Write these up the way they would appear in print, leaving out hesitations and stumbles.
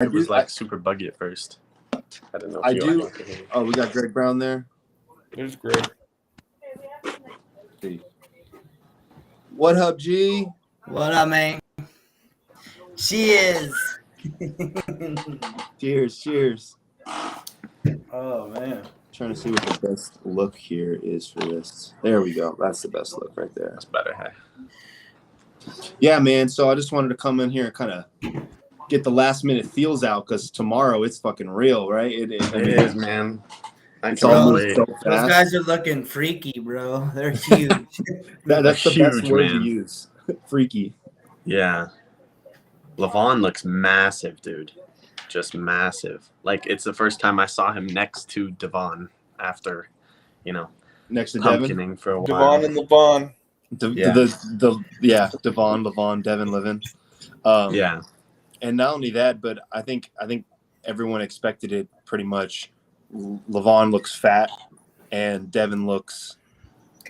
It was like super buggy at first. I don't know. I do. Oh, we got Greg Brown there. There's Greg. What up, G? What up, man? Cheers. Cheers. Oh, man. Trying to see what the best look here is for this. There we go. That's the best look right there. That's better. Hey. Yeah, man. So I just wanted to come in here and kind of get the last minute feels out because tomorrow it's fucking real, right? It is, man. It's all Those guys are looking freaky, bro. They're huge. That's the huge, best word man. to use. Freaky. Yeah. Levon looks massive, dude. Just massive. Like, it's the first time I saw him next to Devon after, Next to Devin. pumpkining for a while. Devon and Levon. Devon, Levon, Devin, Levin. Yeah. And not only that, but I think everyone expected it pretty much. Levon looks fat, and Devin looks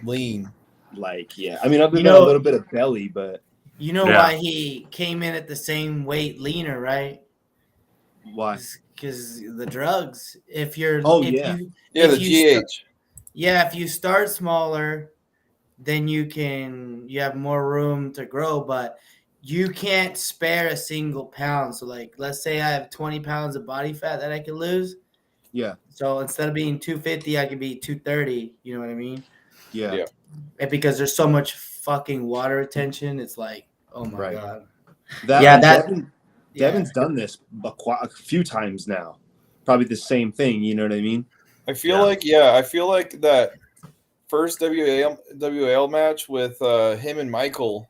lean. Like, yeah. I mean, other than a little bit of belly, but you know why he came in at the same weight leaner, right? Why? Because the drugs. If you're the GH. If you start smaller, then you have more room to grow, but you can't spare a single pound. So, like, let's say I have 20 pounds of body fat that I can lose. Yeah. So instead of being 250, I could be 230. You know what I mean? Yeah. And because there's so much fucking water retention, it's like, oh my god. Devin's done this a few times now. Probably the same thing. You know what I mean? I feel like that first WAL match with him and Michael.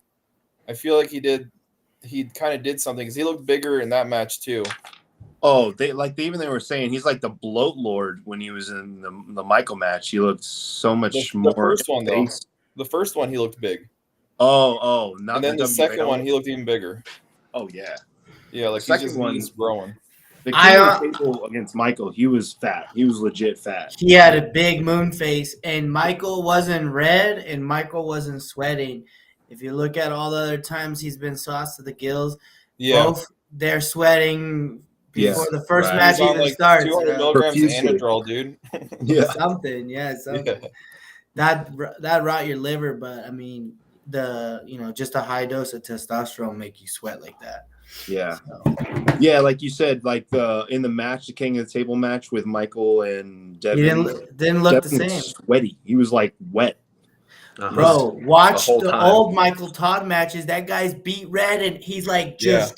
I feel like he kind of did something because he looked bigger in that match too. Oh, they were saying he's like the bloat lord when he was in the Michael match. He looked so much more. The first one, though. The first one, he looked big. Oh, not. And then the second one, he looked even bigger. Oh yeah. Yeah, like the second one's growing. The table against Michael, he was fat. He was legit fat. He had a big moon face, and Michael wasn't red, and Michael wasn't sweating. If you look at all the other times he's been sauced to the gills, both they're sweating before the first match even starts. 200 milligrams of Anadrol, dude. Something. Yeah. That rot your liver, but I mean, just a high dose of testosterone make you sweat like that. Yeah. Yeah, like you said, like in the match, the King of the Table match with Michael and Devin. He didn't look the same. Sweaty. He was like wet. Bro, watch the old Michael Todd matches. That guy's beat red, and he's like he has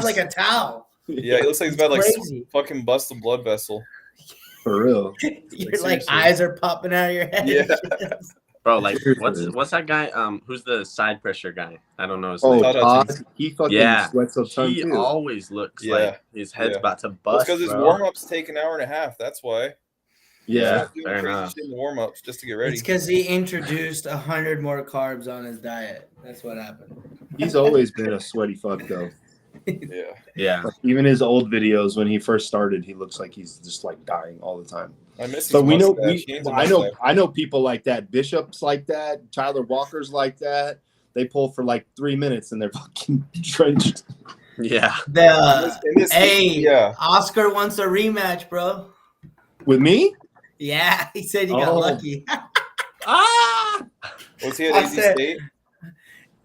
like a towel. Yeah, he looks like he's about fucking bust a blood vessel. For real. Your like eyes are popping out of your head. Yeah. Bro, like what's that guy? Who's the side pressure guy? I don't know his name. Todd. He fucking sweats a ton too. He always looks like his head's about to bust. Because his warm-ups take an hour and a half. That's why. Yeah, fair enough. Warm-ups just to get ready. It's because he introduced 100 more carbs on his diet. That's what happened. He's always been a sweaty fuck, though. Yeah. Like, even his old videos when he first started, he looks like he's just like dying all the time. I miss. So I know people like that. Bishops like that. Tyler Walker's like that. They pull for like 3 minutes and they're fucking drenched. Yeah. Oscar wants a rematch, bro. With me? Yeah, he said you got lucky. Was he at AZ State?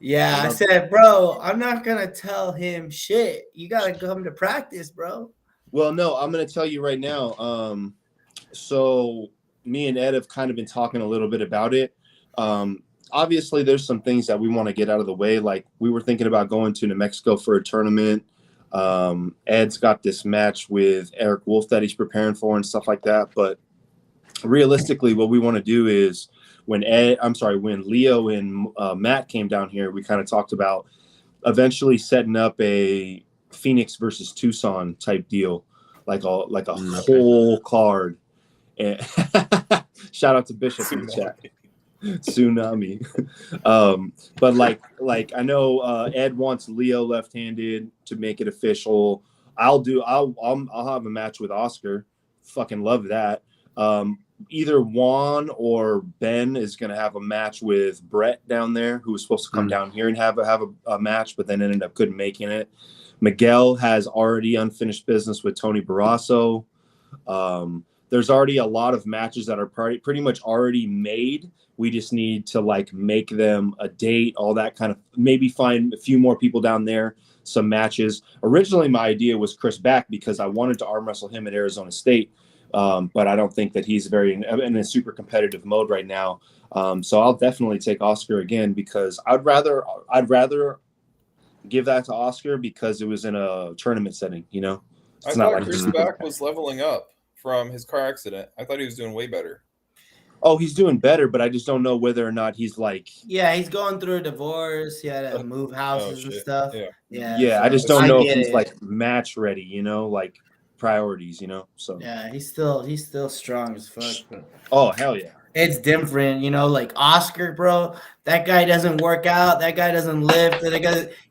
Yeah, I said, bro, I'm not going to tell him shit. You got to come to practice, bro. Well, no, I'm going to tell you right now. So me and Ed have kind of been talking a little bit about it. Obviously, there's some things that we want to get out of the way. Like, we were thinking about going to New Mexico for a tournament. Ed's got this match with Eric Wolf that he's preparing for and stuff like that. But realistically, what we want to do is when Leo and Matt came down here, we kind of talked about eventually setting up a Phoenix versus Tucson type deal, like a whole card. And shout out to Bishop in the chat. Tsunami. But like I know Ed wants Leo left-handed to make it official. I'll have a match with Oscar. Fucking love that. Either Juan or Ben is going to have a match with Brett down there, who was supposed to come down here and have a match, but then ended up couldn't making it. Miguel has already unfinished business with Tony Barrasso. There's already a lot of matches that are pretty much already made. We just need to like make them a date, all that kind of, maybe find a few more people down there, some matches. Originally, my idea was Chris Back because I wanted to arm wrestle him at Arizona State. But I don't think that he's in a super competitive mode right now. So I'll definitely take Oscar again because I'd rather give that to Oscar because it was in a tournament setting, you know? I thought Chris Back was leveling up from his car accident. I thought he was doing way better. Oh, he's doing better, but I just don't know whether or not he's like. Yeah, he's going through a divorce. He had to move houses and stuff. Yeah. So I just don't know if he's like match ready, you know, like priorities, you know. So yeah, he's still strong as fuck. Oh hell yeah. It's different, you know, like Oscar, bro. That guy doesn't work out. That guy doesn't lift.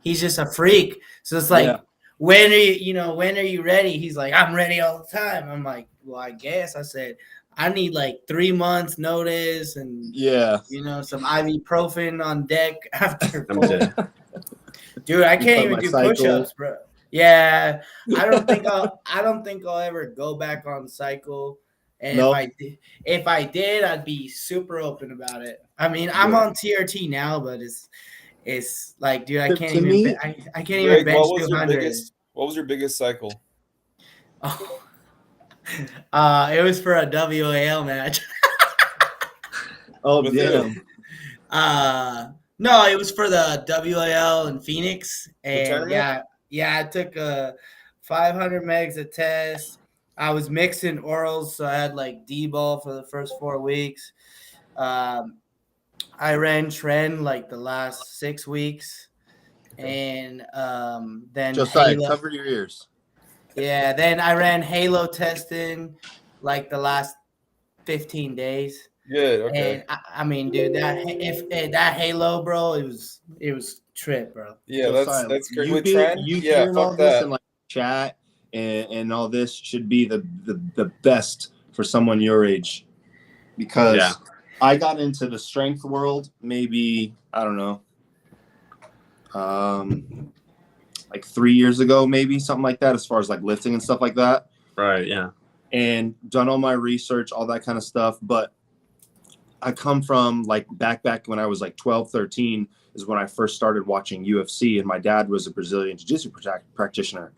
He's just a freak. So it's like, when are you ready? He's like, I'm ready all the time. I'm like, well, I guess. I said, I need like 3 months notice and some ibuprofen on deck after. Dude, I can't even do push-ups, bro. Yeah, I don't think I'll ever go back on cycle. And if I did, I'd be super open about it. I mean, I'm on TRT now, but it's like, dude, I can't even bench 200. What was your biggest cycle? Oh, it was for a WAL match. Oh damn. No, it was for the WAL in Phoenix, and I took 500 megs a test. I was mixing orals, so I had like D-ball for the first 4 weeks. I ran trend like the last 6 weeks, and then Josiah, cover your ears. Yeah, then I ran Halo testing like the last 15 days. Good. Okay. And I mean, dude, that Halo, bro, it was trip, bro. Yeah, that's great. You hearing all this in like chat and all this should be the best for someone your age, because I got into the strength world maybe, I don't know, like 3 years ago, maybe something like that, as far as like lifting and stuff like that. Right. Yeah. And done all my research, all that kind of stuff. But I come from like back when I was like 12, 13 is when I first started watching UFC, and my dad was a Brazilian jiu-jitsu practitioner.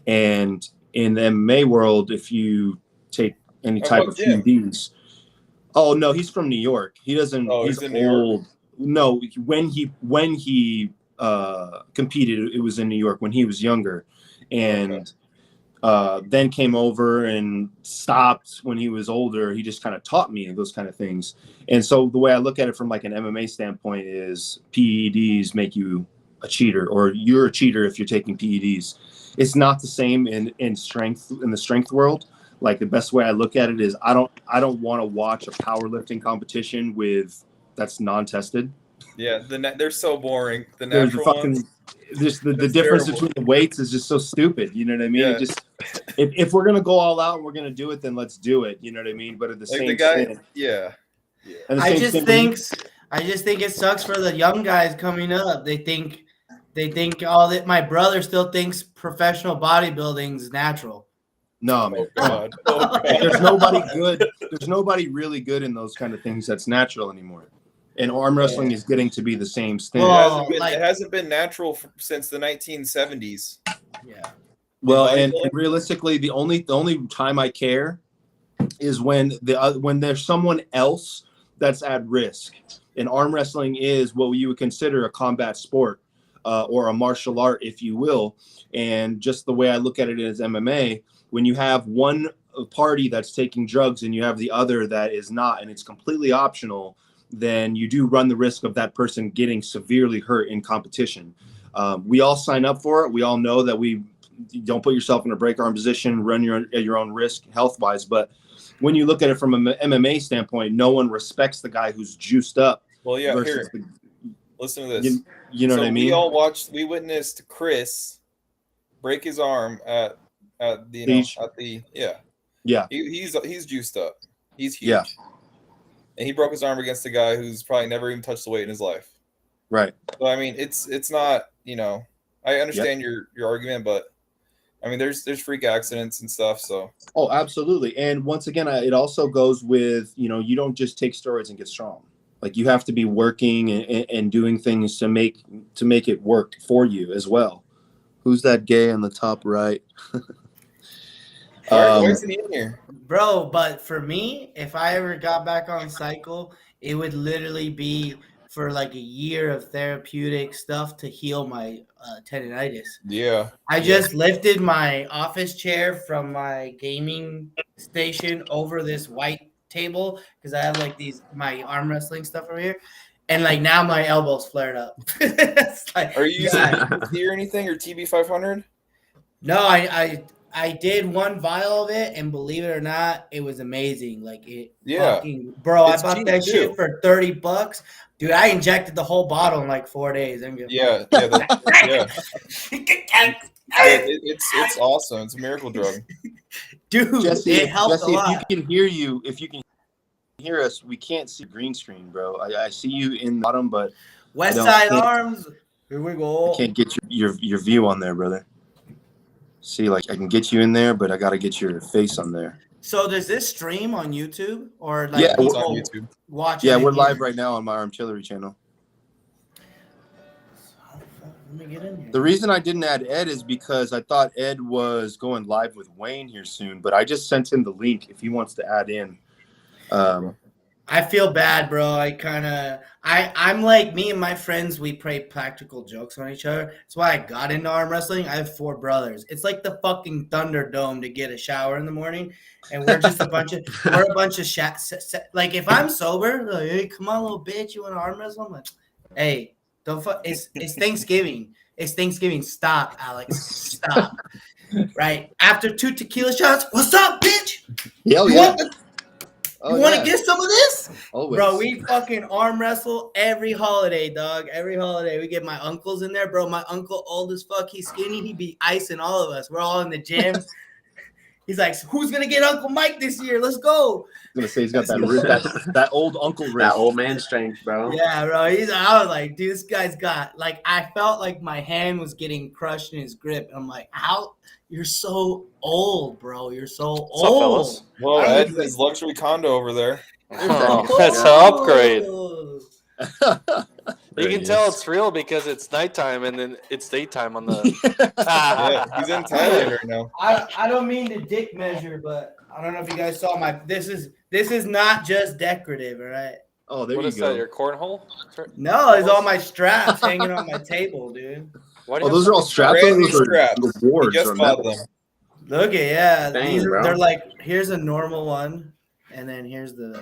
And in the MMA world, if you take any type of PEDs, oh no, he's from New York. He doesn't. Oh, he's in old. New York? No, when he competed, it was in New York when he was younger, and then came over and stopped when he was older. He just kind of taught me those kind of things. And so the way I look at it from like an MMA standpoint is PEDs make you a cheater, or you're a cheater if you're taking PEDs. It's not the same in strength, in the strength world. Like the best way I look at it is I don't want to watch a powerlifting competition that's non-tested. Yeah, they're so boring. The natural ones. Just the difference between the weights is just so stupid. You know what I mean? Yeah. It just if we're gonna go all out and we're gonna do it, then let's do it. You know what I mean? But at the same time, I just think it sucks for the young guys coming up. They think all that. My brother still thinks professional bodybuilding is natural. No, man. Oh, God. There's nobody good. There's nobody really good in those kind of things that's natural anymore. And arm wrestling is getting to be the same thing. Well, it hasn't been natural since the 1970s. Yeah. Well, and realistically, the only time I care is when there's someone else that's at risk. And arm wrestling is what you would consider a combat sport, or a martial art, if you will. And just the way I look at it is MMA, when you have one party that's taking drugs and you have the other that is not, and it's completely optional, then you do run the risk of that person getting severely hurt in competition. We all sign up for it. We all know that we don't put yourself in a break arm position, run at your own risk health-wise. But when you look at it from an MMA standpoint, no one respects the guy who's juiced up. Well, yeah, listen to this. You know what I mean? We witnessed Chris break his arm at the he's juiced up. He's huge. Yeah. And he broke his arm against a guy who's probably never even touched the weight in his life. Right. So I mean, it's not, I understand your argument, but I mean, there's freak accidents and stuff. So Oh, absolutely. And once again, it also goes with, you don't just take steroids and get strong. Like you have to be working and doing things to make it work for you as well. Who's that gay on the top right? why isn't he in here? Bro, but for me, if I ever got back on cycle, it would literally be for like a year of therapeutic stuff to heal my tendonitis. Yeah. I just lifted my office chair from my gaming station over this white table because I have like my arm wrestling stuff over here. And like now my elbow's flared up. It's like, Are you using TBC or anything or TB500? No, I did one vial of it, and believe it or not, it was amazing. Like bro, I bought that shit for $30. Dude, I injected the whole bottle in like 4 days. Yeah. It's awesome. It's a miracle drug. Dude, Jesse, it helped a lot. If you can hear us, we can't see green screen, bro. I see you in the bottom, but West Side Arms. Here we go. I can't get your view on there, brother. See, like I can get you in there, but I got to get your face on there. So does this stream on YouTube or like it's on YouTube? Watch yeah, we're live right now on my Armchillery channel. Let me get in here. The reason I didn't add Ed is because I thought Ed was going live with Wayne here soon, but I just sent him the link if he wants to add in. I feel bad, bro. I'm like me and my friends, we play practical jokes on each other. That's why I got into arm wrestling. I have 4 brothers. It's like the fucking Thunderdome to get a shower in the morning. And we're just a bunch of like if I'm sober, like, hey, come on, little bitch, you want to arm wrestle? I'm like, hey, don't fuck. It's Thanksgiving. It's Thanksgiving. Stop, Alex. Stop. Right after 2 tequila shots. What's up, bitch? Hell yeah. You want to get some of this? Always. Bro, we fucking arm wrestle every holiday, dog. Every holiday. We get my uncles in there, bro. My uncle, old as fuck, he's skinny. He be icing all of us. We're all in the gym. He's like, who's going to get Uncle Mike this year? Let's go. I was going to say, he's got that old uncle wrist. That old man strength, bro. Yeah, bro. I was like, dude, this guy's got, like, I felt like my hand was getting crushed in his grip. I'm like, how? You're so old, bro. You're so old. What's up, fellas? Well, Ed, his luxury condo over there. Oh, that's an upgrade. You can tell it's real because it's nighttime and then it's daytime on the. Yeah, he's in Thailand right now. I don't mean to dick measure, but I don't know if you guys saw my. This is not just decorative, all right? Oh, there what you is go. that? Your cornhole? No, it's all my straps hanging on my table, dude. Those are all straps. Those are boards. Just bought them. Look at Dang, they're like, here's a normal one, and then here's the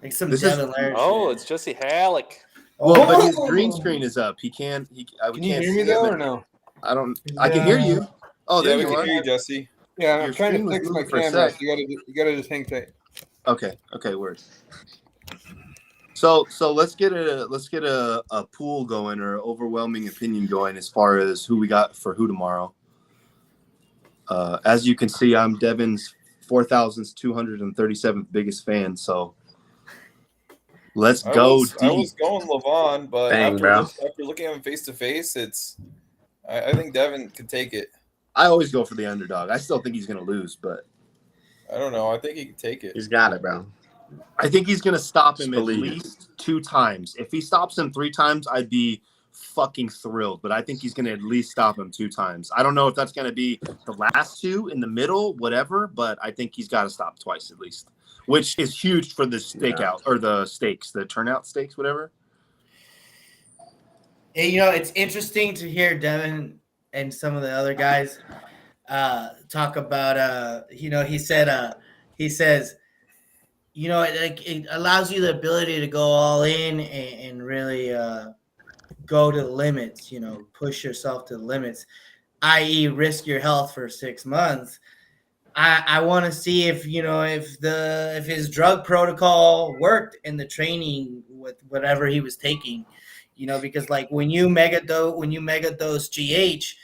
like some Devin Lair. Oh, it's Jesse Halleck. Well, but his green screen is up. Can you hear me though, or no? I can hear you. Oh, there we you can are. hear you, Jesse. Yeah, Your I'm trying screen to was fix my moving for a camera. sec. You gotta just hang tight. Okay, word. So let's get a pool going or overwhelming opinion going as far as who we got for who tomorrow. As you can see, I'm Devin's 4,237th biggest fan. So let's go deep. I was going Levon, but Dang, after looking at him face to face, I think Devin could take it. I always go for the underdog. I still think he's going to lose, but I don't know. I think he could take it. He's got it, bro. I think he's going to stop him at Believe it. least 2 times. If he stops him 3 times, I'd be fucking thrilled. But I think he's going to at least stop him 2 times. I don't know if that's going to be the last 2 in the middle, whatever. But I think he's got to stop twice at least, which is huge for the stakeout or the stakes, the turnout stakes, whatever. And, it's interesting to hear Devin and some of the other guys talk about. He says. It allows you the ability to go all in and really go to the limits, push yourself to the limits, i.e. risk your health for 6 months. I want to see if his drug protocol worked in the training with whatever he was taking, because like when you mega dose GH,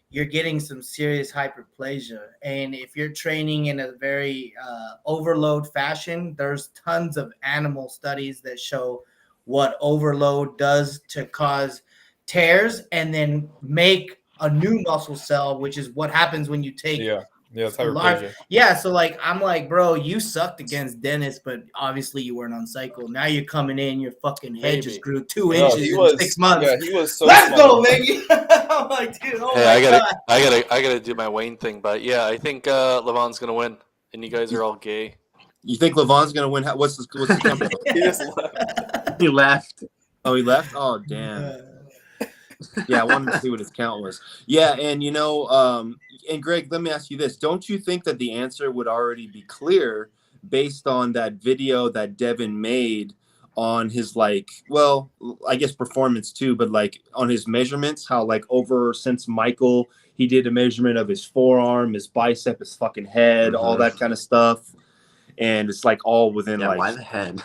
you're getting some serious hyperplasia. And if you're training in a very overload fashion, there's tons of animal studies that show what overload does to cause tears and then make a new muscle cell, which is what happens when you take it's hyperplasia. So like I'm like, bro, you sucked against Dennis, but obviously you weren't on cycle. Now you're coming in, your fucking head just grew 2 inches in 6 months. Yeah, he was so Let's small. go, Maggie. I'm like, dude, Hey, I gotta do my Wayne thing, but yeah, I think Levon's gonna win, and you guys are all gay. You think Levon's gonna win? What's the company? He just left. He left. Oh, he left. Oh, damn. Yeah, I wanted to see what his count was. Yeah, and and Greg, let me ask you this: don't you think that the answer would already be clear based on that video that Devin made on his I guess performance too, but like on his measurements? How like since Michael, he did a measurement of his forearm, his bicep, his fucking head, all that kind of stuff, and it's like all within why the head?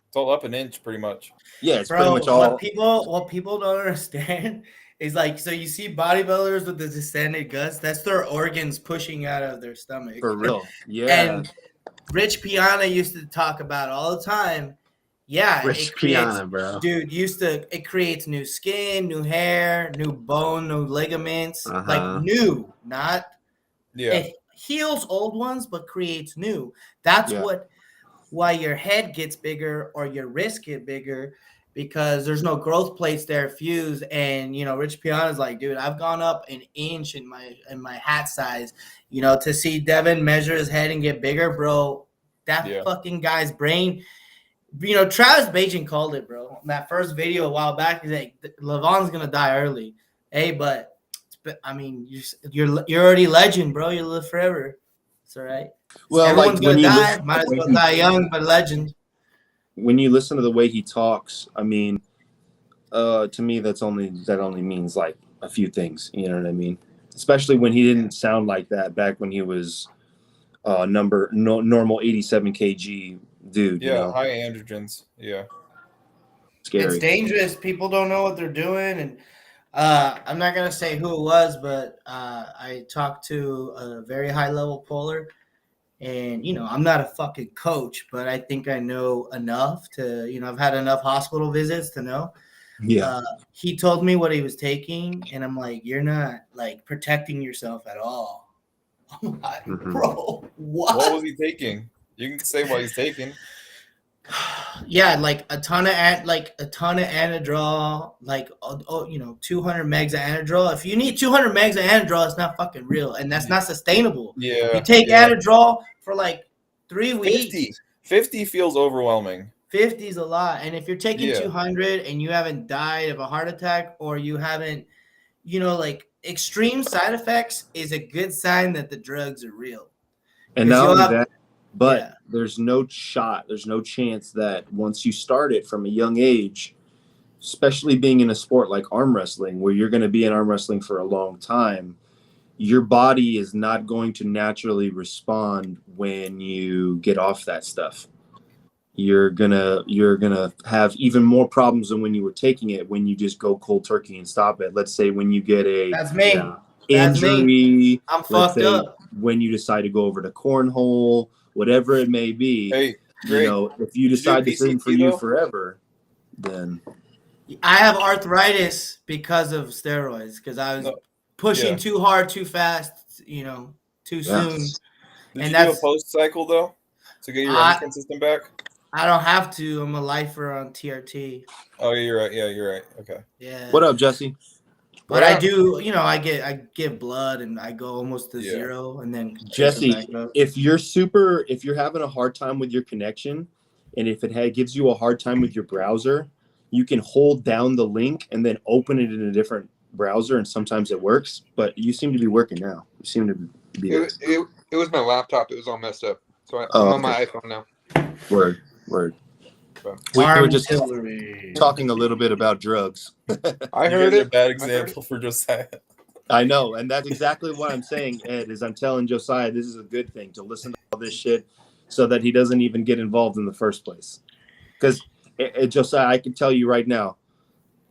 It's all up an inch, pretty much. Yeah, it's pretty much all. What people don't understand is like, so you see bodybuilders with the distended guts, that's their organs pushing out of their stomach. For real. Yeah. And Rich Piana used to talk about all the time. Yeah, Rich Piana, bro. Dude, it creates new skin, new hair, new bone, new ligaments. Like new, not it heals old ones, but creates new. That's why your head gets bigger or your wrists get bigger, because there's no growth plates there fused. And Rich Piana's like, dude, I've gone up an inch in my hat size. To see Devin measure his head and get bigger, bro. That fucking guy's brain. Travis Bajan called it, bro. That first video a while back, he's like, Levon's gonna die early. Hey, but I mean, you're already legend, bro. You live forever. It's all right. Well, everyone's gonna die. Might as well die young, but legend. When you listen to the way he talks, I mean, to me, that only means like a few things. You know what I mean? Especially when he didn't sound like that back when he was normal 87 kg dude. Yeah, high androgens. Yeah, scary. It's dangerous. People don't know what they're doing, and I'm not gonna say who it was, but I talked to a very high level puller. And, I'm not a fucking coach, but I think I know enough to, I've had enough hospital visits to know. Yeah. He told me what he was taking, and I'm like, you're not, like, protecting yourself at all. I'm like, bro, what? What was he taking? You can say what he's taking. Yeah, like a ton of Anadrol, like 200 megs of Anadrol. If you need 200 megs of Anadrol, it's not fucking real, and that's not sustainable. Yeah, you take Anadrol for like 3 weeks. 50 feels overwhelming. 50 is a lot, and if you're taking 200 and you haven't died of a heart attack, or you haven't, like extreme side effects, is a good sign that the drugs are real. And not only that, but there's no chance that once you start it from a young age, especially being in a sport like arm wrestling, where you're going to be in arm wrestling for a long time, your body is not going to naturally respond when you get off that stuff. You're gonna have even more problems than when you were taking it, when you just go cold turkey and stop it. Let's say when you get a injury, I'm fucked up. When you decide to go over to cornhole, whatever it may be, hey, Greg, if you decide this isn't for you forever, then I have arthritis because of steroids, because I was pushing too hard, too fast, too soon. Did you do a post cycle though to get your endocrine system back? I don't have to. I'm a lifer on TRT. Oh, yeah, you're right. Yeah, you're right. Okay. Yeah. What up, Jesse? But I do, I give blood and I go almost to zero, and then Jesse, if you're having a hard time with your connection, and if it gives you a hard time with your browser, you can hold down the link and then open it in a different browser, and sometimes it works. But you seem to be working now. You seem to be. It was my laptop. It was all messed up, so I'm on my iPhone now. Word. We were just talking a little bit about drugs. I heard it. A bad example for Josiah. I know, and that's exactly what I'm saying, Ed, is I'm telling Josiah this is a good thing to listen to all this shit so that he doesn't even get involved in the first place. Because, Josiah, I can tell you right now,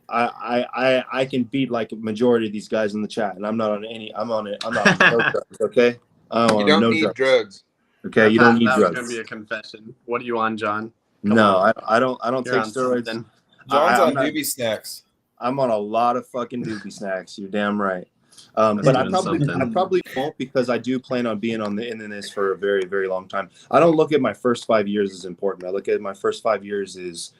I can beat like a majority of these guys in the chat, and I'm not on no drugs, okay? You don't need drugs. Okay, you don't need drugs. That's gonna be a confession. What are you on, John? I don't take steroids. John's on doobie snacks. I'm on a lot of fucking doobie snacks. You're damn right. But I probably won't, because I do plan on being in this for a very, very long time. I don't look at my first 5 years as important. I look at my first 5 years as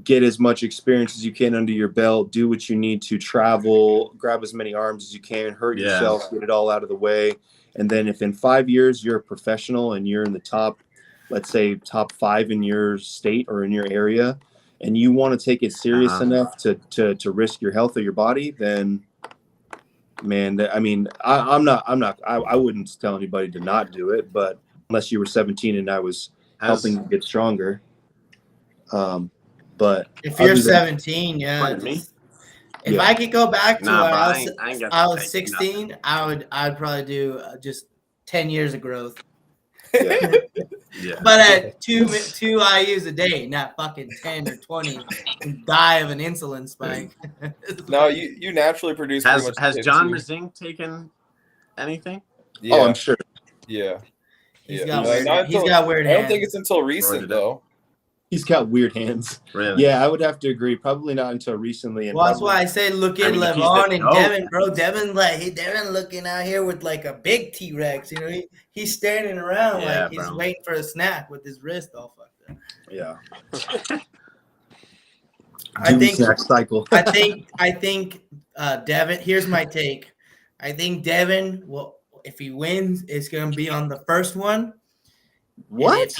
get as much experience as you can under your belt, do what you need to, travel, grab as many arms as you can, hurt yourself, get it all out of the way. And then if in 5 years you're a professional and you're in the top, let's say top 5 in your state or in your area, and you want to take it serious enough to risk your health or your body, then man, I mean, I wouldn't tell anybody to not do it, but unless you were 17 and I was helping you get stronger. But if you're 17, if I could go back to when I was 16, I'd probably do just 10 years of growth. But at two IUs a day, not fucking 10 or 20, and die of an insulin spike. No, you naturally produce. Has John Razing taken anything? Yeah. Oh, I'm sure. Yeah. He's got weird hands. I don't think it's until recent though. He's got weird hands. Really? Yeah, I would have to agree. Probably not until recently. Well, that's why I say look at Levon and Devin, bro. Devin looking out here with like a big T-Rex. You know, he's standing around like he's waiting for a snack with his wrist all fucked up. Yeah. I think Devin. Here's my take. I think Devin will, if he wins, it's gonna be on the first one. What?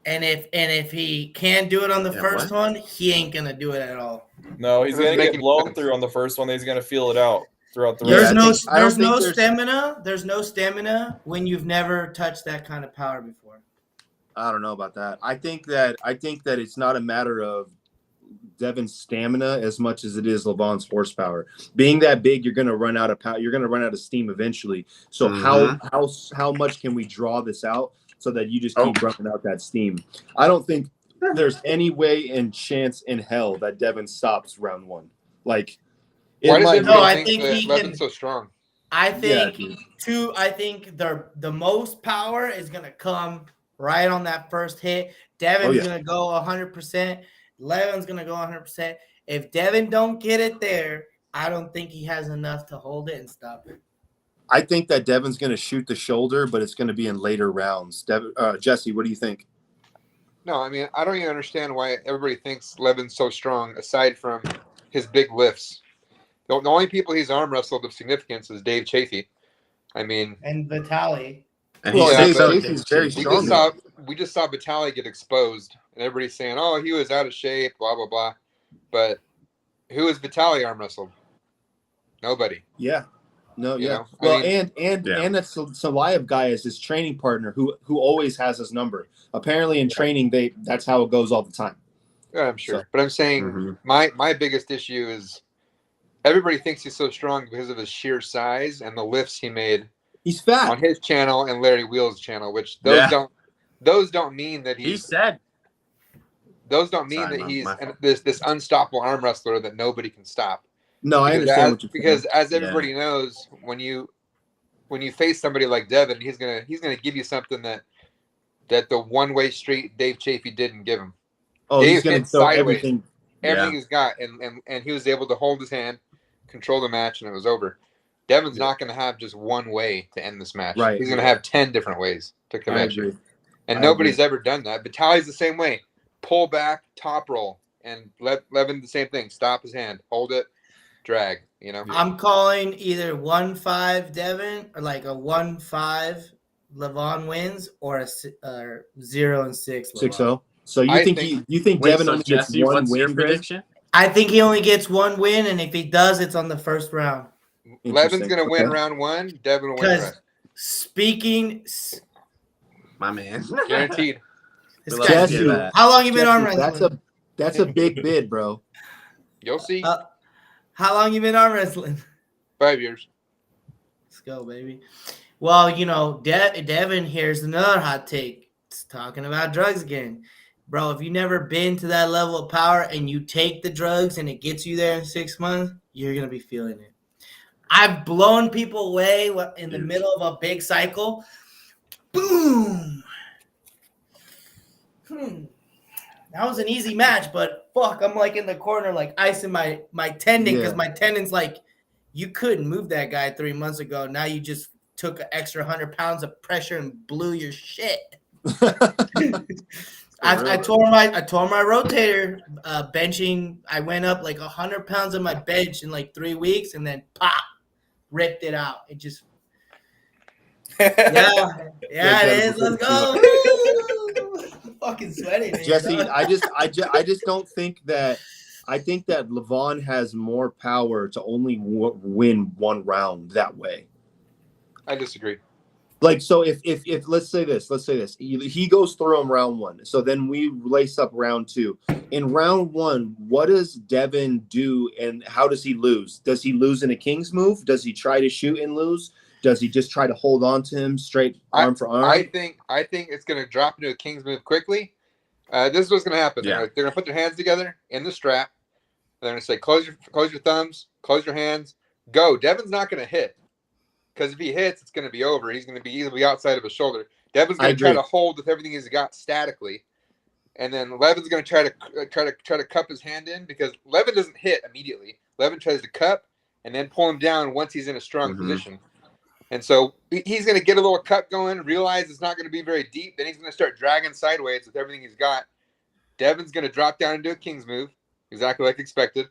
And if he can't do it on the first one, he ain't gonna do it at all. No, he's gonna get blown through on the first one. He's gonna feel it out throughout the rest. There's no stamina. There's no stamina when you've never touched that kind of power before. I don't know about that. I think that it's not a matter of Devin's stamina as much as it is Levon's horsepower. Being that big, you're gonna run out of power. You're gonna run out of steam eventually. So how much can we draw this out so that you just keep running out that steam? I don't think there's any way and chance in hell that Devin stops round one. Like, why does I think he Levin's so strong? I think I think the most power is gonna come right on that first hit. Devin's gonna go 100%. Levin's gonna go 100%. If Devin don't get it there, I don't think he has enough to hold it and stop it. I think that Devin's going to shoot the shoulder, but it's going to be in later rounds. Jesse, what do you think? No, I mean, I don't even understand why everybody thinks Levin's so strong, aside from his big lifts. The only people he's arm wrestled of significance is Dave Chafee. I mean, and Vitaly. And Dave Chafee's very strong. We just saw Vitaly get exposed, and everybody's saying, "Oh, he was out of shape," blah blah blah. But who is Vitaly arm wrestled? Nobody. Yeah. No, You know? Well, I mean, and that's Salayev guy is his training partner who always has his number. Apparently in training that's how it goes all the time. Yeah, I'm sure. But I'm saying my biggest issue is everybody thinks he's so strong because of his sheer size and the lifts he made. He's fat on his channel and Larry Wheels' channel, which those don't mean that he's those don't mean that he's this unstoppable arm wrestler that nobody can stop. No, I understand what you're saying. Because as everybody knows, when you face somebody like Devin, he's gonna give you something that the one-way street Dave Chafee didn't give him. Oh, Dave he's gonna throw everything he's got, and he was able to hold his hand, control the match, and it was over. Devin's not going to have just one way to end this match. Right. He's going to have 10 different ways to come at you. And nobody's ever done that. Vitaly's the same way. Pull back, top roll. And Levin, the same thing. Stop his hand. Hold it. Drag. You know? I'm calling either 1-5 Devin or like a 1-5 Levon wins or a 0-6 Levon. 6-0. So you think Devin only gets one win prediction? I think he only gets one win, and if he does, it's on the first round. Levin's going to win round one. Devin will win the rest. Speaking, my man, guaranteed. How long you been arm wrestling? That's a big bid, bro. You'll see. How long you been arm wrestling? 5 years. Let's go, baby. Well, you know, Devin, here's another hot take. It's talking about drugs again. Bro, if you never been to that level of power and you take the drugs and it gets you there in 6 months, you're going to be feeling it. I've blown people away in the middle of a big cycle. Boom. that was an easy match, but fuck, I'm like in the corner, like icing my tendon because my tendon's like, you couldn't move that guy 3 months ago. Now you just took an extra 100 pounds of pressure and blew your shit. I tore my rotator benching. I went up like 100 pounds on my bench in like 3 weeks, and then pop, ripped it out. It just yeah, it is. Let's go. I'm fucking sweating. Jesse, I just don't think that. I think that Levon has more power to only win one round that way. I disagree. Like, so if let's say this, he goes through him round one. So then we lace up round two. In round one, what does Devin do and how does he lose? Does he lose in a King's move? Does he try to shoot and lose? Does he just try to hold on to him straight arm for arm? I think it's going to drop into a King's move quickly. This is what's going to happen. Yeah. They're going to put their hands together in the strap. They're going to say, close your thumbs, close your hands, go. Devin's not going to hit. Because if he hits, it's going to be over. He's going to be easily outside of his shoulder. Devin's going to try to hold with everything he's got statically, and then Levin's going to try to cup his hand in because Levin doesn't hit immediately. Levin tries to cup and then pull him down once he's in a strong position. And so he's going to get a little cut going, realize it's not going to be very deep. Then he's going to start dragging sideways with everything he's got. Devin's going to drop down into a King's move, exactly like expected.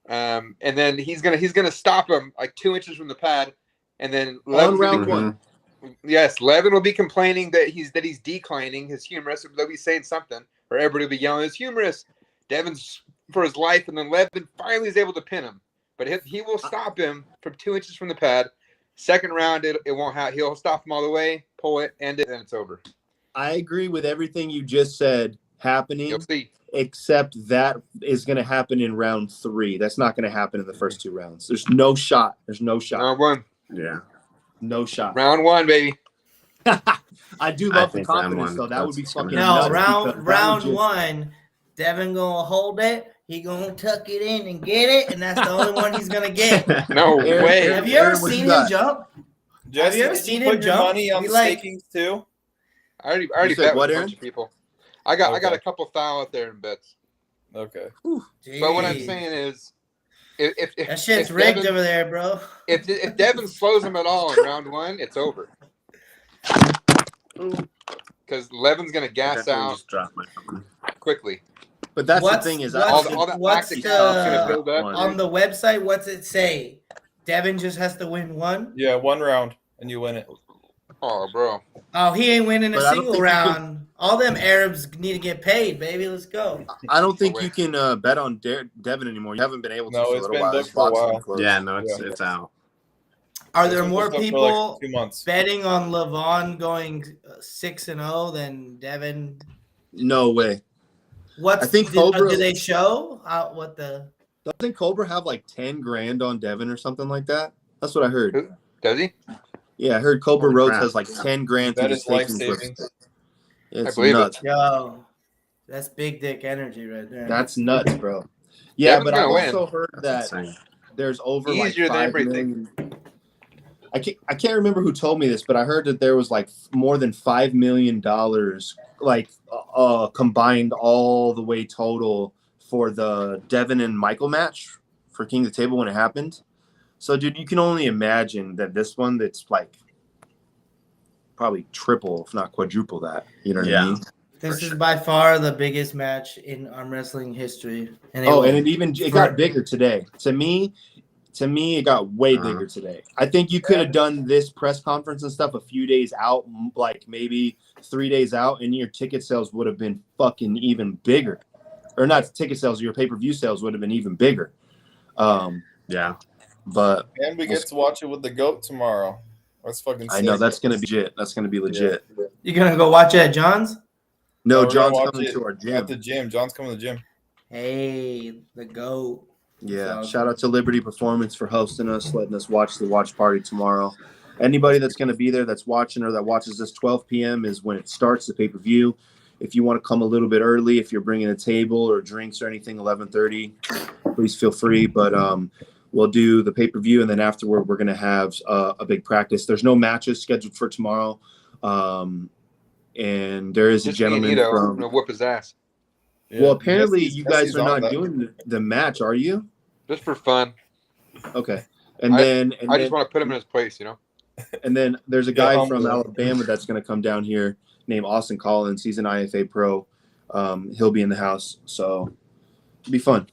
And then he's going to stop him like 2 inches from the pad. And then on round one. Yes, Levin will be complaining that he's declining his humerus. They'll be saying something, or everybody will be yelling, "It's humerus." Devin's for his life, and then Levin finally is able to pin him. But he will stop him from 2 inches from the pad. Second round, it won't have. He'll stop him all the way, pull it, end it, and it's over. I agree with everything you just said happening. You'll see. Except that is going to happen in round 3. That's not going to happen in the first 2 rounds. There's no shot. Round one. Yeah. No shot. Round one, baby. I do love the confidence, though. That would be fucking no, nuts. round one, Devin going to hold it. He going to tuck it in and get it, and that's the only one he's going to get. No way. Have you ever seen him jump? Jesse, have you ever seen him jump? Money on the stakings too? I already bet with a bunch of people. I got a couple thou out there in bets. Okay. But what I'm saying is, if that shit's rigged Devin, over there, bro. If Devin slows him at all in round one, it's over. Because Levin's gonna gas out quickly. But that's the thing is, all that lactic stuff's gonna build up. On the website, what's it say? Devin just has to win one? Yeah, 1 round, and you win it. Oh, bro. Oh, he ain't winning a single round. All them Arabs need to get paid, baby. Let's go. I don't think you can bet on Devin anymore. You haven't been able to. No, it's been booked for a while. Yeah, no, it's out. Are there more people betting on Levon going 6-0 than Devin? No way. I think Cobra, do they show what the? Doesn't Cobra have like 10 grand on Devin or something like that? That's what I heard. Does he? Yeah, I heard Cobra Rhodes has like 10 grand. That is life savings. It's nuts. Yo, that's big dick energy right there. That's nuts, bro. Yeah, Devin's but I also heard that there's over easier like 5 than everything. million. I can't remember who told me this, but I heard that there was like more than $5 million, like combined all the way total for the Devin and Michael match for King of the Table when it happened. So, dude, you can only imagine that this one that's like probably triple, if not quadruple that. You know what I mean? This is by far the biggest match in arm wrestling history. And it got bigger today. To me, it got way bigger today. I think you could have done this press conference and stuff a few days out, like maybe 3 days out, and your ticket sales would have been fucking even bigger. Or not ticket sales, your pay-per-view sales would have been even bigger. Yeah. But and we get to watch it with the GOAT tomorrow. That's fucking sick. I know that's gonna be legit. That's gonna be legit. Yeah. You gonna go watch it at John's? No, John's coming to our gym. At the gym. John's coming to the gym. Hey, the GOAT. Yeah. Shout out to Liberty Performance for hosting us, letting us watch the watch party tomorrow. Anybody that's gonna be there that's watching or that watches this 12 p.m. is when it starts the pay-per-view. If you want to come a little bit early, if you're bringing a table or drinks or anything, 11:30, please feel free. But we'll do the pay-per-view, and then afterward, we're going to have a big practice. There's no matches scheduled for tomorrow. And there is a gentleman from... I'm going to whoop his ass. Yeah, Well, apparently Jesse's- you guys Jesse's are on not that. doing the match, are you? Just for fun. Okay. And I then just want to put him in his place, you know. and then there's a Yeah, guy humble from him. Alabama that's going to come down here named Austin Collins. He's an IFA pro. He'll be in the house, so it'll be fun.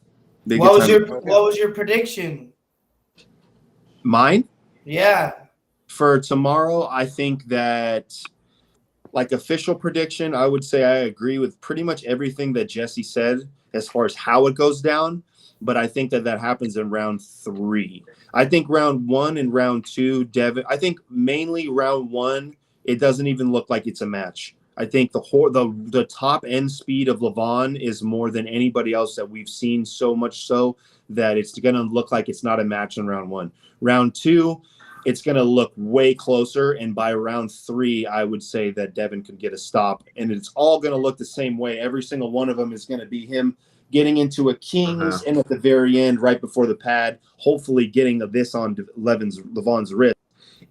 Be a What good was time. your prediction? Mine Yeah. for tomorrow? I think that, like, official prediction, I would say I agree with pretty much everything that Jesse said as far as how it goes down. But I think that happens in round 3. I think round 1 and round 2, Devin. I think mainly round 1, it doesn't even look like it's a match. I think the top end speed of Levon is more than anybody else that we've seen, so much so that it's going to look like it's not a match in round 1. Round 2, it's going to look way closer, and by round 3, I would say that Devin could get a stop, and it's all going to look the same way. Every single one of them is going to be him getting into a King's, and at the very end, right before the pad, hopefully getting this on Levon's wrist.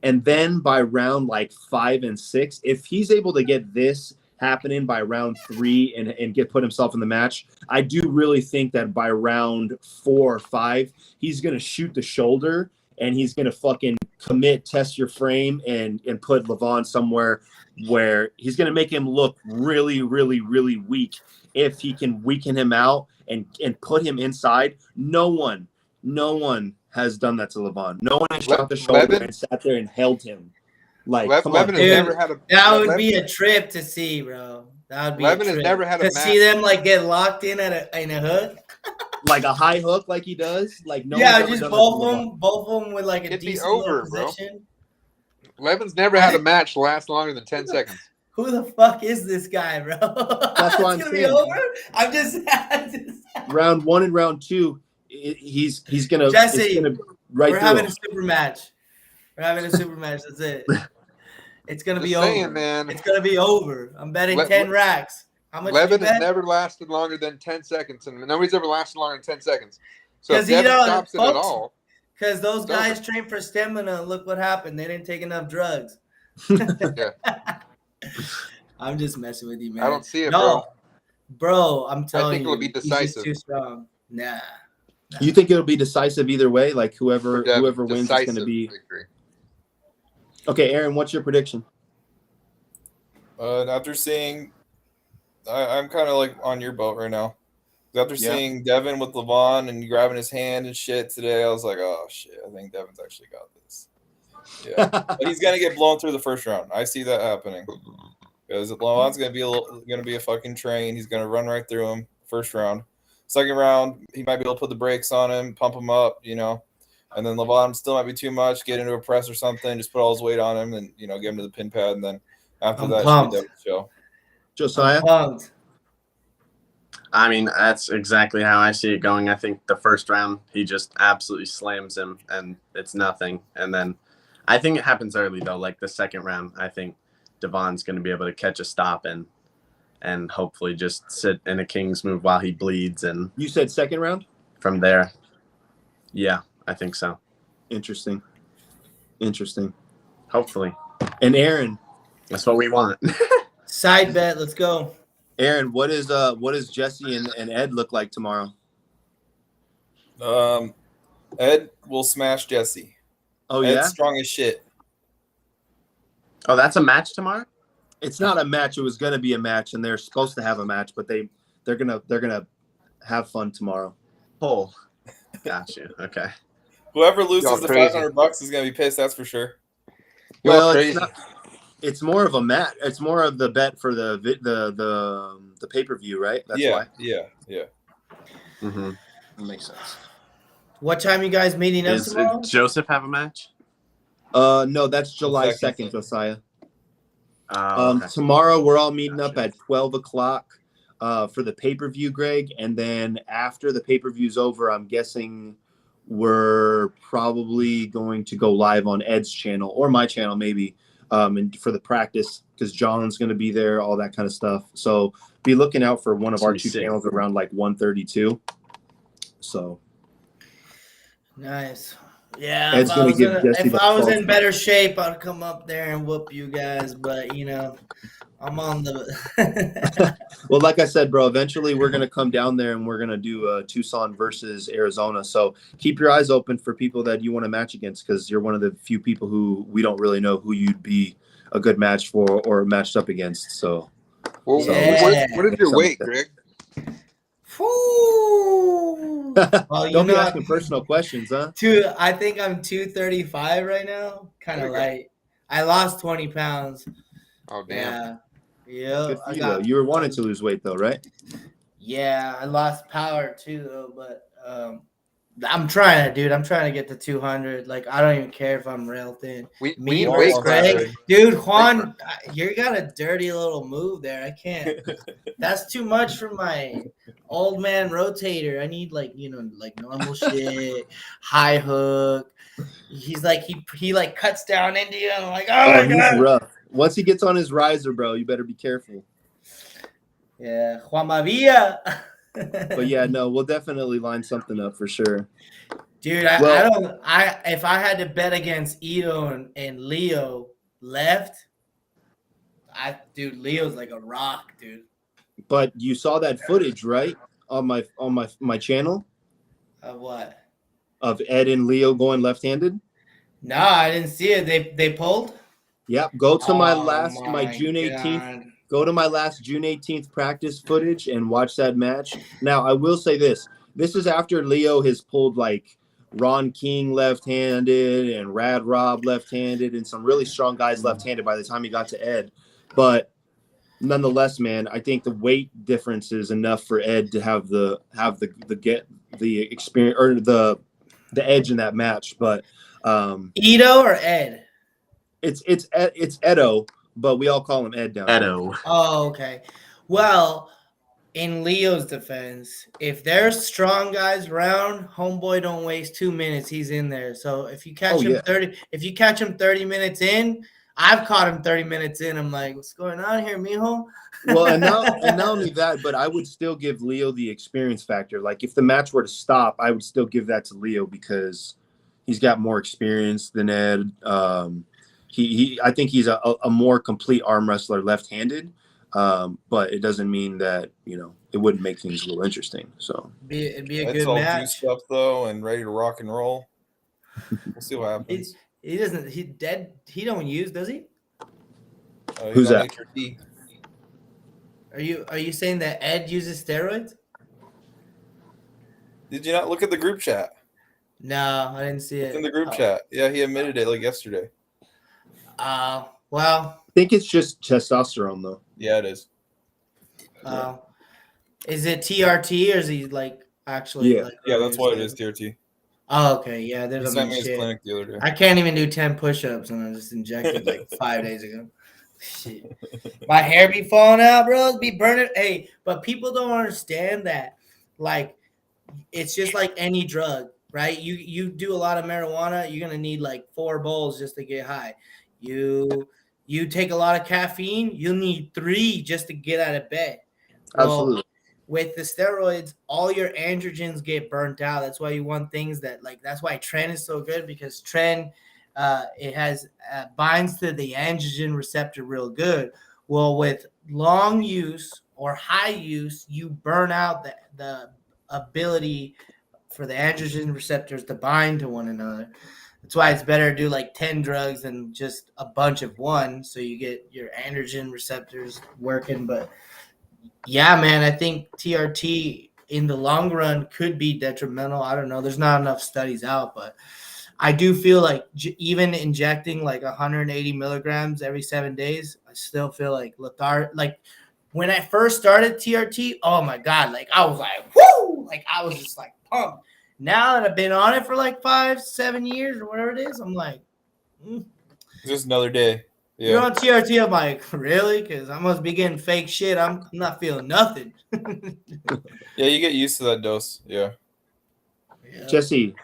And then by round like 5 and 6, if he's able to get this happening by round 3 and put himself in the match, I do really think that by round 4 or 5, he's going to shoot the shoulder and he's going to fucking commit, test your frame, and put Levon somewhere where he's going to make him look really, really, really weak. If he can weaken him out and put him inside, no one has done that to Levon. No one has shot the shoulder and sat there and held him. Like, come on, Levin has never had a. That would be a trip to see, bro. That would be Levin a trip. has never had a to match. see them like get locked in in a hook. Like a high hook, like he does. Like no. Yeah, one's just ever done both of them with like a It'd be decent over, little bro. position. Levin's never had a match last longer than 10 seconds. Who the fuck is this guy, bro? That's what I'm gonna saying. be over. I'm just round 1 and round 2. He's gonna. Jesse, it's gonna right we're through having him. a super match. We're having a super match. That's it. It's gonna Just be saying, over, man. It's gonna be over. I'm betting 10 racks. How much? Levin you has bet? never lasted longer than 10 seconds, and nobody's ever lasted longer than 10 seconds. So if Because he Devin don't, stops it at folks, all, because those it's guys over. train for stamina. Look what happened. They didn't take enough drugs. Yeah. I'm just messing with you, man. I don't see it, bro. I'm telling you, it'll be decisive. He's just too strong. Nah. You think it'll be decisive either way? Like whoever wins is going to Decisive be. victory. Okay, Aaron, what's your prediction? After seeing, I'm kind of like on your boat right now. After seeing Devin with Levon and grabbing his hand and shit today, I was like, oh shit, I think Devin's actually got this. Yeah, but he's gonna get blown through the first round. I see that happening because Levon's gonna be a fucking train. He's gonna run right through him first round. Second round, he might be able to put the brakes on him, pump him up, you know. And then Levon still might be too much. Get into a press or something, just put all his weight on him, and get him to the pin pad. And then after that, should be Devin's show. Josiah? I mean, that's exactly how I see it going. I think the first round, he just absolutely slams him, and it's nothing. And then I think it happens early, though. Like the second round, I think Devon's going to be able to catch a stop and hopefully just sit in a King's move while he bleeds. And you said second round? From there, yeah, I think so. Interesting. Hopefully. And Aaron? That's what we want. Side bet. Let's go. Aaron, what does Jesse and Ed look like tomorrow? Ed will smash Jesse. Oh, Ed's strong as shit. Oh, that's a match tomorrow? It's not a match. It was going to be a match, and they're supposed to have a match, but they're gonna have fun tomorrow. Oh, gotcha. Okay. Whoever loses the $500 is gonna be pissed. That's for sure. Well, it's more of a match. It's more of the bet for the pay-per-view, right? That's why. Yeah. Mm-hmm. That makes sense. What time you guys meeting up tomorrow? Does Joseph have a match? No, that's July 2nd, Josiah. Okay. Tomorrow we're all meeting up at 12 o'clock for the pay-per-view, Greg. And then after the pay-per-view's over, I'm guessing we're probably going to go live on Ed's channel or my channel maybe and for the practice because John's going to be there, all that kind of stuff. So be looking out for one of our two channels around like 1:32. So nice. Yeah, Ed's gonna give Jesse if that I was false in better shape, I'd come up there and whoop you guys. But I'm on the. Well, like I said, bro, eventually we're going to come down there and we're going to do Tucson versus Arizona. So keep your eyes open for people that you want to match against, because you're one of the few people who we don't really know who you'd be a good match for or matched up against. So, well, Yeah. what is your weight, Greg? Well, don't be asking personal questions, huh? I think I'm 235 right now. Kind of light. I lost 20 pounds. Oh, damn. Yeah. Good for you, though. You were wanting to lose weight, though, right? Yeah, I lost power too, though. But I'm trying to get to 200. Like, I don't even care if I'm real thin. We Me need versus weight Greg. classes. Dude, Juan, you got a dirty little move there. I can't. That's too much for my old man rotator. I need like normal shit, high hook. He's like he like cuts down into you. And I'm like, oh my god. He's rough. Once he gets on his riser, bro, you better be careful. Yeah, Juan Mavia. But yeah, no, we'll definitely line something up for sure. Dude, if I had to bet against Ito and Leo left, Leo's like a rock, dude. But you saw that footage, right? On my channel? Of what? Of Ed and Leo going left-handed? No, I didn't see it. They pulled? Yep. Go to my June 18th. Go to my last June 18th practice footage and watch that match. Now, I will say this. This is after Leo has pulled like Ron King left-handed and Rad Rob left-handed and some really strong guys left-handed by the time he got to Ed. But nonetheless, man, I think the weight difference is enough for Ed to have the experience or the edge in that match. But Ito or Ed? It's Edo, but we all call him Ed down there. Edo. Oh, okay. Well, in Leo's defense, if there's strong guys around, homeboy don't waste 2 minutes. He's in there. So if you catch him 30 minutes in, I've caught him 30 minutes in. I'm like, what's going on here, mijo? Well, and not only that, but I would still give Leo the experience factor. Like if the match were to stop, I would still give that to Leo because he's got more experience than Ed. I think he's a more complete arm wrestler left-handed, but it doesn't mean that it wouldn't make things a little interesting. So it'd be a It's good all match. juiced up though and ready to rock and roll. We'll see what happens. He doesn't. He don't use, does he? Who's that? Are you saying that Ed uses steroids? Did you not look at the group chat? No, I didn't see it. It's in the group chat. Yeah, he admitted it like yesterday. Well, I think it's just testosterone, though. Yeah, it is. Is it TRT or is he like actually? Yeah, yeah, that's what it is. TRT. Oh, okay. Yeah, He there's sent me his clinic the other day. I can't even do 10 push-ups, and I just injected like 5 days ago. Shit. My hair be falling out, bro. It's be burning. Hey, but people don't understand that. Like, it's just like any drug, right? You do a lot of marijuana, you're gonna need like 4 bowls just to get high. You take a lot of caffeine, you'll need 3 just to get out of bed. Absolutely. With the steroids, all your androgens get burnt out. That's why you want things that's why Tren is so good, because Tren, it has binds to the androgen receptor real good. Well, with long use or high use, you burn out the ability for the androgen receptors to bind to one another. That's why it's better to do like 10 drugs than just a bunch of one, so you get your androgen receptors working. But yeah, man, I think TRT in the long run could be detrimental. I don't know. There's not enough studies out, but I do feel like even injecting like 180 milligrams every 7 days, I still feel like lethargic. Like when I first started TRT, oh my God, like I was like, whoo! Like I was just like pumped. Now that I've been on it for like 5-7 years or whatever it is, I'm like, Just another day. Yeah. You're on TRT. I'm like, really? Because I must be getting fake shit. I'm not feeling nothing. Yeah, you get used to that dose. Yeah. Jesse.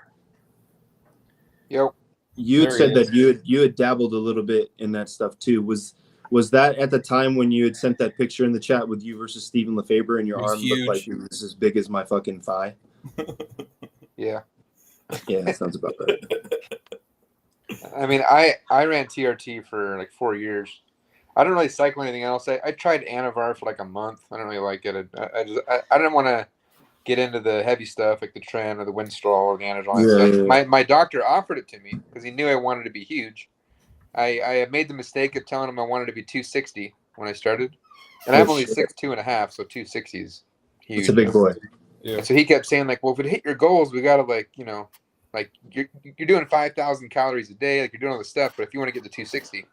Yo. You had said that you had dabbled a little bit in that stuff too. Was that at the time when you had sent that picture in the chat with you versus Stephen LeFabre and your arm huge. looked like it was as big as my fucking thigh? Yeah. Yeah, that sounds about right. I mean, I ran TRT for like 4 years. I don't really cycle anything else. I tried Anavar for like a month. I don't really like it. I didn't want to get into the heavy stuff like the Tren or the Winstrol or the Anadrol. Yeah. My doctor offered it to me because he knew I wanted to be huge. I made the mistake of telling him I wanted to be 260 when I started, and I'm only 6'2.5", so 260 is huge. It's a big boy. Yeah. And so he kept saying like, well, if we hit your goals, we gotta like you're doing 5,000 calories a day, like you're doing all this stuff, but if you want to get to 260,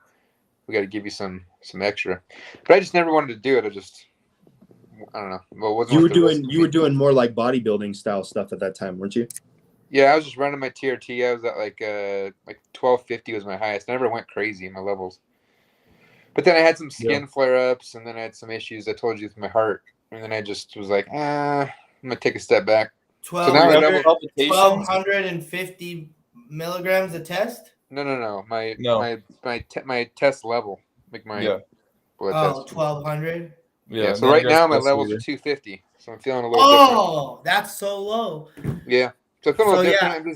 we got to give you some extra. But I just never wanted to do it. I don't know. Well, you were doing more like bodybuilding style stuff at that time, weren't you? Yeah, I was just running my TRT. I was at like 1250 was my highest. I never went crazy in my levels. But then I had some skin flare-ups, and then I had some issues. I told you with my heart, and then I just was like, I'm gonna take a step back. 1,250 milligrams a test. No. My test level, like my blood test. 1,200. Yeah. So right now my levels are 250. So I'm feeling a little different. Oh, that's so low. Yeah. So I feel a little different.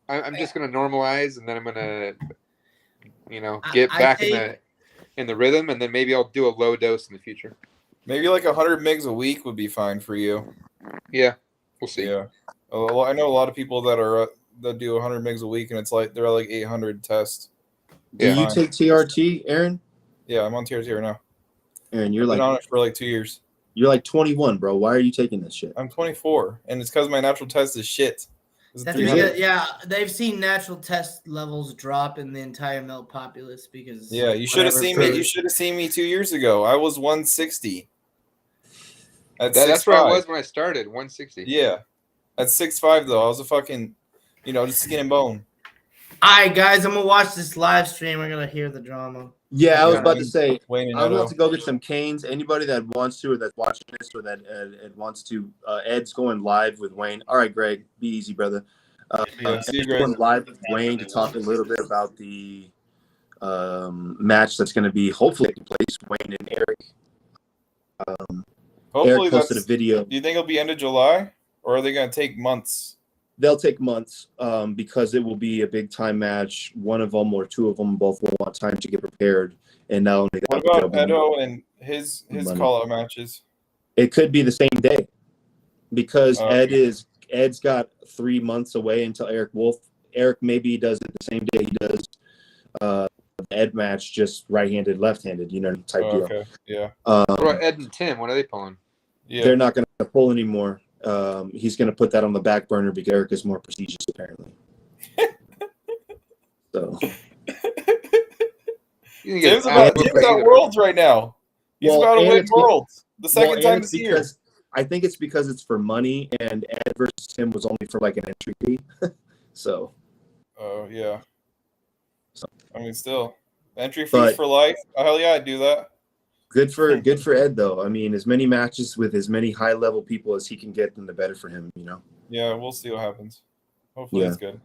Yeah. I'm just gonna normalize, and then I'm gonna, get back in the rhythm, and then maybe I'll do a low dose in the future. Maybe like 100 mgs a week would be fine for you. Yeah, we'll see. Yeah, I know a lot of people that do 100 mgs a week, and it's like they're like 800 tests. Do you take TRT, Aaron? Yeah, I'm on TRT right now. Aaron, I've been on it for like 2 years. You're like 21, bro. Why are you taking this shit? I'm 24, and it's because my natural test is shit. That's because, they've seen natural test levels drop in the entire milk populace because. Yeah, you should have seen me. You should have seen me 2 years ago. I was 160. That's where I was when I started. 160. Yeah, at 6'5" though, I was a fucking, just skin and bone. All right, guys, I'm gonna watch this live stream. We're gonna hear the drama. Yeah, I was about to say, I'm about to go get some canes. Anybody that wants to, or that's watching this, or that wants to, Ed's going live with Wayne. All right, Greg, be easy, brother. See you, Greg. Going live with Wayne to talk a little bit about the match that's going to be hopefully taking place. Wayne and Eric. Hopefully, Eric posted a video. Do you think it'll be end of July, or are they going to take months? They'll take months because it will be a big time match. One of them or two of them both will want time to get prepared. And not only that, what about Edo and his call out matches? It could be the same day because Ed's got 3 months away until Eric Wolf. Eric maybe does it the same day he does the Ed match, just right-handed, left-handed, type deal. Okay, yeah. What about Ed and Tim? What are they pulling? Yeah. They're not going to pull anymore. He's going to put that on the back burner because Eric is more prestigious, apparently. So Tim's about Worlds right now. He's about to win Worlds. The second time this year. I think it's because it's for money, and Ed versus Tim was only for like an entry fee. So. Oh yeah. I mean, still entry fees for life. Oh, hell yeah, I'd do that. Good for Ed though. I mean, as many matches with as many high level people as he can get, then the better for him. Yeah, we'll see what happens. Hopefully it's good.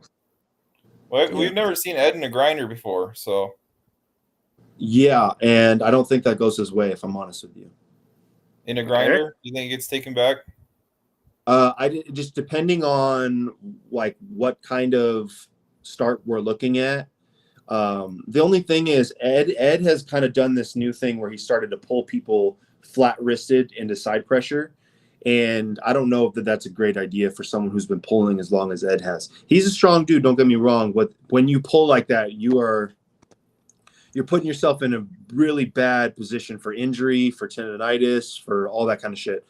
Well, we've never seen Ed in a grinder before, so. Yeah, and I don't think that goes his way, if I'm honest with you. In a grinder, you think it gets taken back? Just depending on like what kind of start we're looking at. The only thing is Ed has kind of done this new thing where he started to pull people flat wristed into side pressure. And I don't know if that's a great idea for someone who's been pulling as long as Ed has. He's a strong dude. Don't get me wrong. But when you pull like that, you're putting yourself in a really bad position for injury, for tendonitis, for all that kind of shit.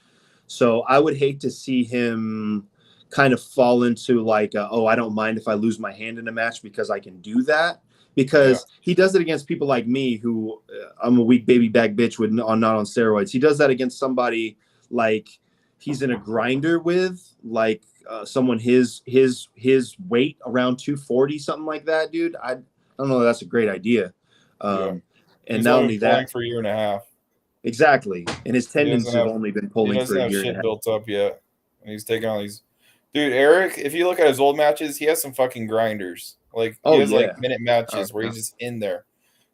So I would hate to see him kind of fall into like, I don't mind if I lose my hand in a match because I can do that. Because he does it against people like me who I'm a weak baby back bitch not on steroids. He does that against somebody like he's in a grinder with, like someone his weight around 240, something like that, dude. I don't know if that's a great idea. And he's not only that, for a year and a half. Exactly. And his tendons have only been pulling for a year and a half. Built up yet. And he's taking all these. Dude, Eric, if you look at his old matches, he has some fucking grinders. Like he has like minute matches where he's just in there.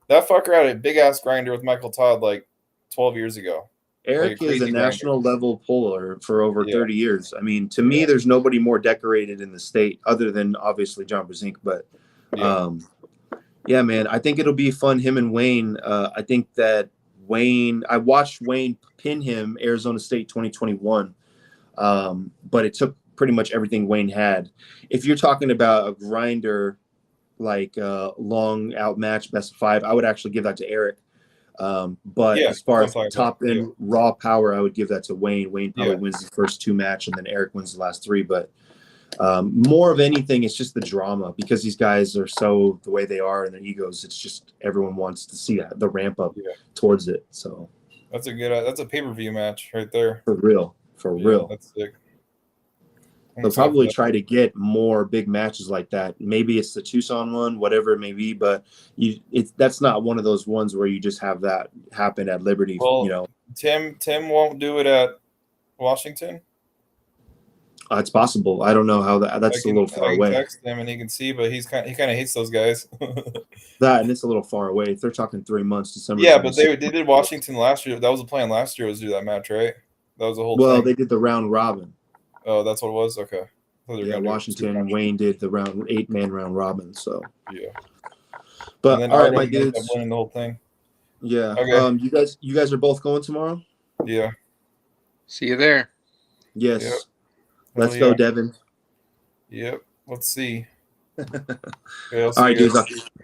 That fucker had a big ass grinder with Michael Todd like 12 years ago. Eric is a crazy national level puller for over Yeah. 30 years. I mean, to me, there's nobody more decorated in the state other than obviously John Brasink. But yeah, man, I think it'll be fun. Him and Wayne. I think that I watched Wayne pin him Arizona State 2021. But it took pretty much everything Wayne had. If you're talking about a grinder, like long out match, best of 5, I would actually give that to Eric. But as far as top end raw power, I would give that to Wayne. Wayne probably wins the first 2 match, and then Eric wins the last 3. But more of anything, it's just the drama, because these guys are so the way they are and their egos. It's just everyone wants to see the ramp up towards it. So that's a pay-per-view match right there. For real. That's sick. They'll probably try to get more big matches like that. Maybe it's the Tucson one, whatever it may be, but that's not one of those ones where you just have that happen at Liberty. Well, Tim won't do it at Washington. It's possible. I don't know how that's a little far away. I can text him and he can see, but he kind of hates those guys. And it's a little far away. If they're talking 3 months, December. Yeah, but they did Washington last year. That was the plan last year, was to do that match, right? That was the whole. Well, thing. They did the round robin. Oh, that's what it was. Okay. Yeah, Washington and Wayne did the 8-man round robin. So yeah. But all right, my dudes, winning the whole thing. Yeah. Okay. You guys are both going tomorrow? Yeah. See you there. Yes. Yep. Let's go, Devin. Yep. Let's see. All right, dudes.